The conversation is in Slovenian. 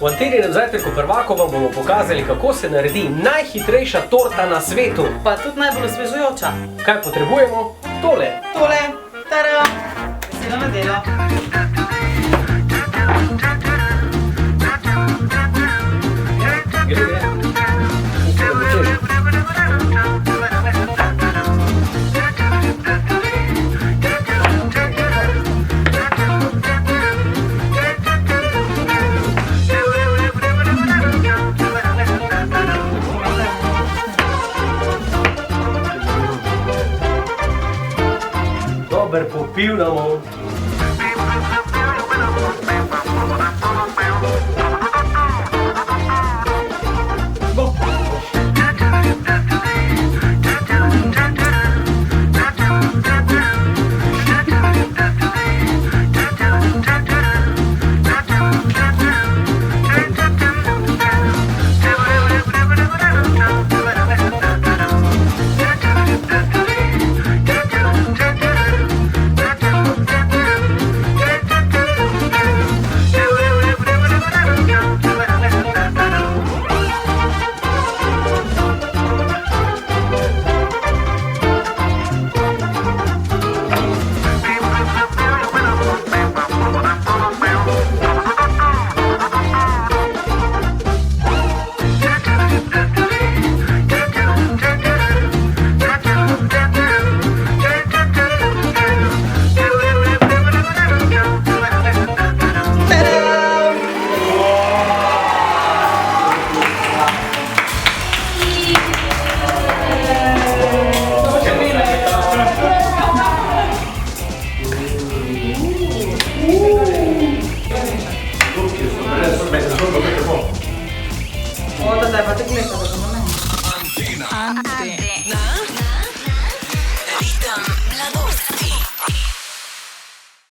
V Anteninem zajtrku prvakov vam bomo pokazali, kako se naredi najhitrejša torta na svetu. Pa tudi najbolj osvežujoča. Kaj potrebujemo? Tole. Tole, tada, veselo nedelo. Gre. Dober popivamo. O, da zdaj pa te gleda, da bomo meni. Antena.